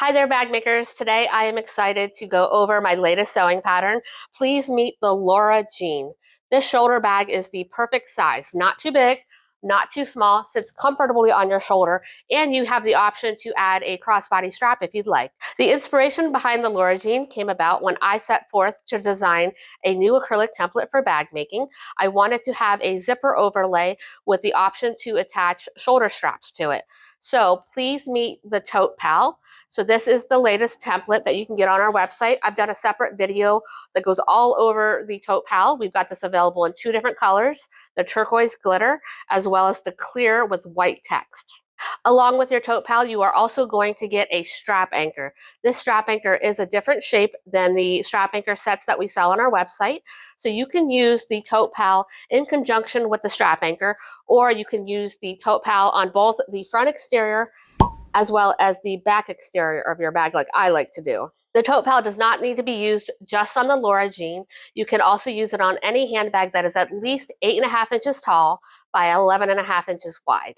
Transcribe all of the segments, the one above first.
Hi there, bag makers. Today I am excited to go over my latest sewing pattern. Please meet the Laura Jean. This shoulder bag is the perfect size, not too big, not too small, sits comfortably on your shoulder, and you have the option to add a crossbody strap if you'd like. The inspiration behind the Laura Jean came about when I set forth to design a new acrylic template for bag making. I wanted to have a zipper overlay with the option to attach shoulder straps to it. So please meet the Tote Pal. So this is the latest template that you can get on our website. I've done a separate video that goes all over the Tote Pal. We've got this available in two different colors, the turquoise glitter, as well as the clear with white text. Along with your Tote Pal, you are also going to get a strap anchor. This strap anchor is a different shape than the strap anchor sets that we sell on our website. So you can use the Tote Pal in conjunction with the strap anchor, or you can use the Tote Pal on both the front exterior as well as the back exterior of your bag like I like to do. The Tote Pal does not need to be used just on the Laura Jean. You can also use it on any handbag that is at least 8.5 inches tall by 11.5 inches wide.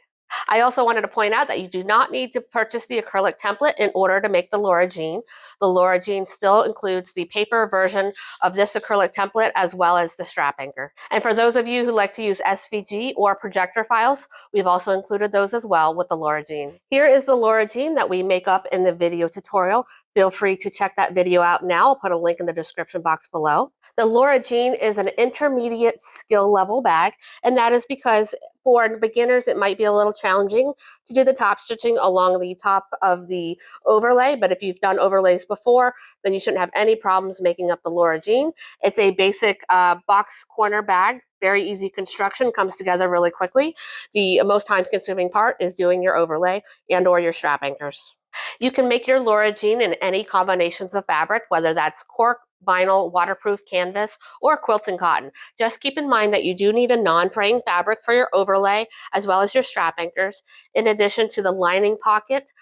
I also wanted to point out that you do not need to purchase the acrylic template in order to make the Laura Jean. The Laura Jean still includes the paper version of this acrylic template as well as the strap anchor. And for those of you who like to use SVG or projector files, we've also included those as well with the Laura Jean. Here is the Laura Jean that we make up in the video tutorial. Feel free to check that video out now. I'll put a link in the description box below. The Laura Jean is an intermediate skill level bag, and that is because for beginners it might be a little challenging to do the top stitching along the top of the overlay, but if you've done overlays before, then you shouldn't have any problems making up the Laura Jean. It's a basic box corner bag, very easy construction, comes together really quickly. The most time consuming part is doing your overlay and or your strap anchors. You can make your Laura Jean in any combinations of fabric, whether that's cork, vinyl, waterproof canvas, or quilting cotton. Just keep in mind that you do need a non-fraying fabric for your overlay, as well as your strap anchors. In addition to the lining pocket,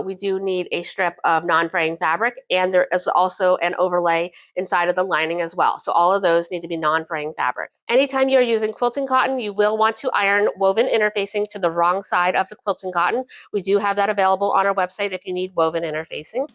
we do need a strip of non-fraying fabric, and there is also an overlay inside of the lining as well. So all of those need to be non-fraying fabric. Anytime you're using quilting cotton, you will want to iron woven interfacing to the wrong side of the quilting cotton. We do have that available on our website if you need woven interfacing.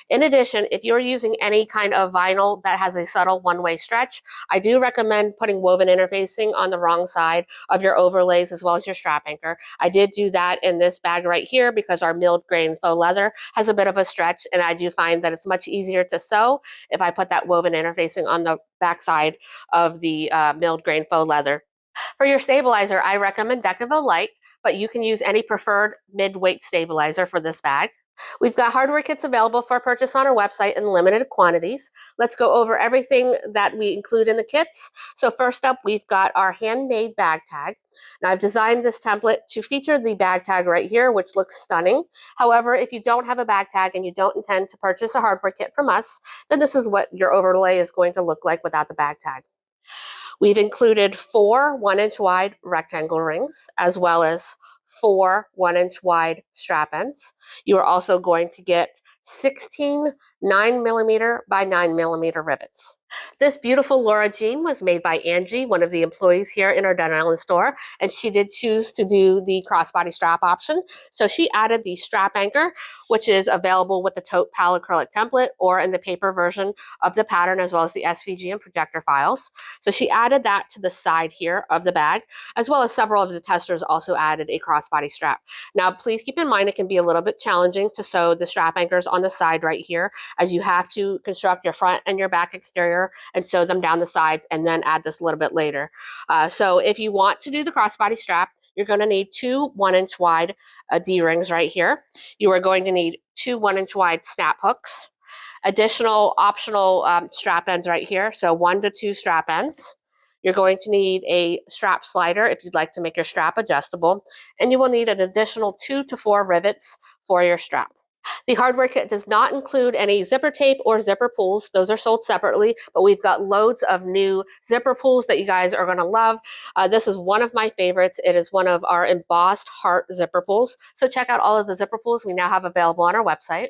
In addition, if you're using any kind of vinyl that has a subtle one-way stretch, I do recommend putting woven interfacing on the wrong side of your overlays as well as your strap anchor. I did do that in this bag right here because our milled grain faux leather has a bit of a stretch, and I do find that it's much easier to sew if I put that woven interfacing on the backside of the milled grain faux leather. For your stabilizer, I recommend Decaville Light, but you can use any preferred mid-weight stabilizer for this bag. We've got hardware kits available for purchase on our website in limited quantities. Let's go over everything that we include in the kits. So first up, we've got our handmade bag tag. Now I've designed this template to feature the bag tag right here, which looks stunning. However, if you don't have a bag tag and you don't intend to purchase a hardware kit from us, then this is what your overlay is going to look like without the bag tag. We've included 4 1-inch wide rectangle rings, as well as 4 1-inch wide strap ends. You are also going to get 16 9mm by 9mm rivets. This beautiful Laura Jean was made by Angie, one of the employees here in our Den Island store, and she did choose to do the crossbody strap option. So she added the strap anchor, which is available with the Tote Pal acrylic template or in the paper version of the pattern, as well as the SVG and projector files. So she added that to the side here of the bag, as well as several of the testers also added a crossbody strap. Now, please keep in mind it can be a little bit challenging to sew the strap anchors on the side right here, as you have to construct your front and your back exterior and sew them down the sides and then add this a little bit later. So if you want to do the crossbody strap, you're going to need 2 1-inch wide D-rings right here. You are going to need 2 1-inch wide snap hooks, additional optional strap ends right here, so 1 to 2 strap ends. You're going to need a strap slider if you'd like to make your strap adjustable, and you will need an additional 2 to 4 rivets for your strap. The hardware kit does not include any zipper tape or zipper pulls. Those are sold separately, but we've got loads of new zipper pulls that you guys are going to love. This is one of my favorites. It is one of our embossed heart zipper pulls. So check out all of the zipper pulls we now have available on our website.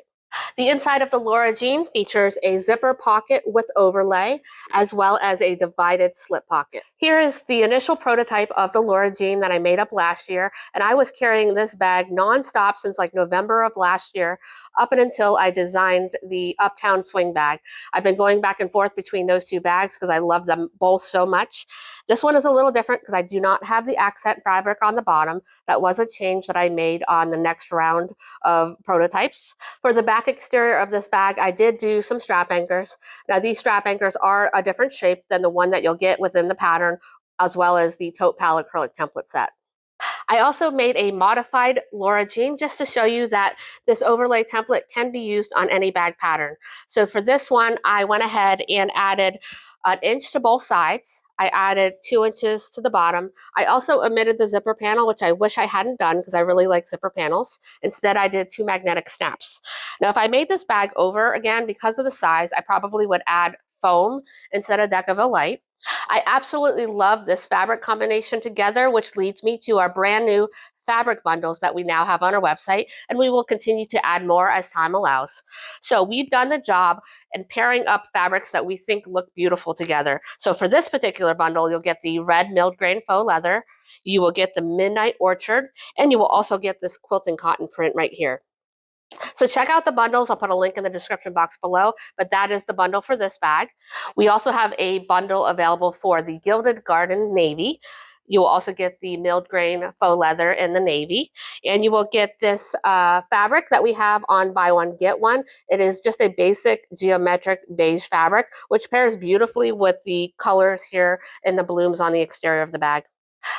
The inside of the Laura Jean features a zipper pocket with overlay, as well as a divided slip pocket. Here is the initial prototype of the Laura Jean that I made up last year, and I was carrying this bag nonstop since like November of last year up and until I designed the Uptown Swing bag. I've been going back and forth between those two bags because I love them both so much. This one is a little different because I do not have the accent fabric on the bottom. That was a change that I made on the next round of prototypes. For the back exterior of this bag, I did do some strap anchors. Now these strap anchors are a different shape than the one that you'll get within the pattern, as well as the Tote Pal acrylic template set. I also made a modified Laura Jean just to show you that this overlay template can be used on any bag pattern. So for this one, I went ahead and added an inch to both sides. I added 2 inches to the bottom. I also omitted the zipper panel, which I wish I hadn't done because I really like zipper panels. Instead, I did 2 magnetic snaps. Now, if I made this bag over again, because of the size, I probably would add foam instead of Deck of a Light. I absolutely love this fabric combination together, which leads me to our brand new fabric bundles that we now have on our website, and we will continue to add more as time allows. So we've done the job in pairing up fabrics that we think look beautiful together. So for this particular bundle, you'll get the red milled grain faux leather, you will get the Midnight Orchard, and you will also get this quilting cotton print right here. So check out the bundles. I'll put a link in the description box below, but that is the bundle for this bag. We also have a bundle available for the Gilded Garden Navy. You will also get the milled grain faux leather in the navy, and you will get this fabric that we have on buy one, get one. It is just a basic geometric beige fabric, which pairs beautifully with the colors here in the blooms on the exterior of the bag.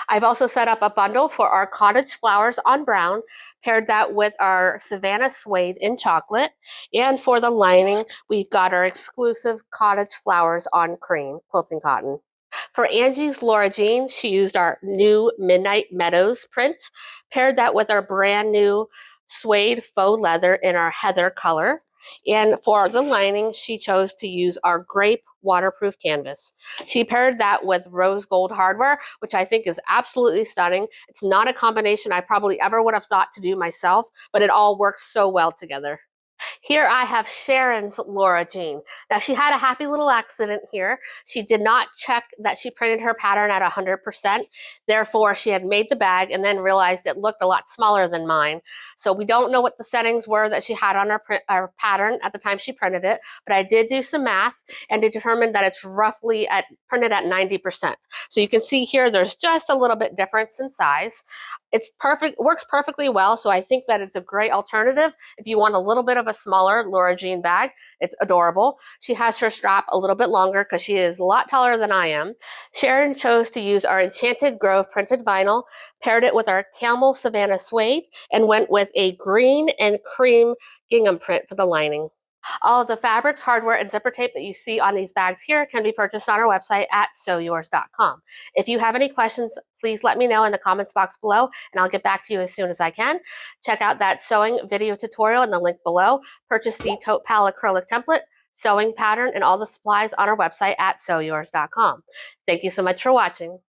I've also set up a bundle for our cottage flowers on brown, paired that with our Savannah suede in chocolate. And for the lining, we've got our exclusive cottage flowers on cream quilting cotton. For Angie's Laura Jean, she used our new Midnight Meadows print, paired that with our brand new suede faux leather in our heather color. And for the lining, she chose to use our grape waterproof canvas. She paired that with rose gold hardware, which I think is absolutely stunning. It's not a combination I probably ever would have thought to do myself, but it all works so well together. Here I have Sharon's Laura Jean. Now she had a happy little accident here. She did not check that she printed her pattern at 100%. Therefore, she had made the bag and then realized it looked a lot smaller than mine. So we don't know what the settings were that she had on her pattern at the time she printed it, but I did do some math and determined that it's roughly printed at 90%. So you can see here there's just a little bit difference in size. It's perfect, works perfectly well, so I think that it's a great alternative if you want a little bit of a smaller Laura Jean bag. It's adorable. She has her strap a little bit longer because she is a lot taller than I am. Sharon chose to use our Enchanted Grove printed vinyl, paired it with our Camel Savannah suede, and went with a green and cream gingham print for the lining. All of the fabrics, hardware, and zipper tape that you see on these bags here can be purchased on our website at sewyours.com. If you have any questions, please let me know in the comments box below, and I'll get back to you as soon as I can. Check out that sewing video tutorial in the link below. Purchase the Tote Pal acrylic template, sewing pattern, and all the supplies on our website at sewyours.com. Thank you so much for watching.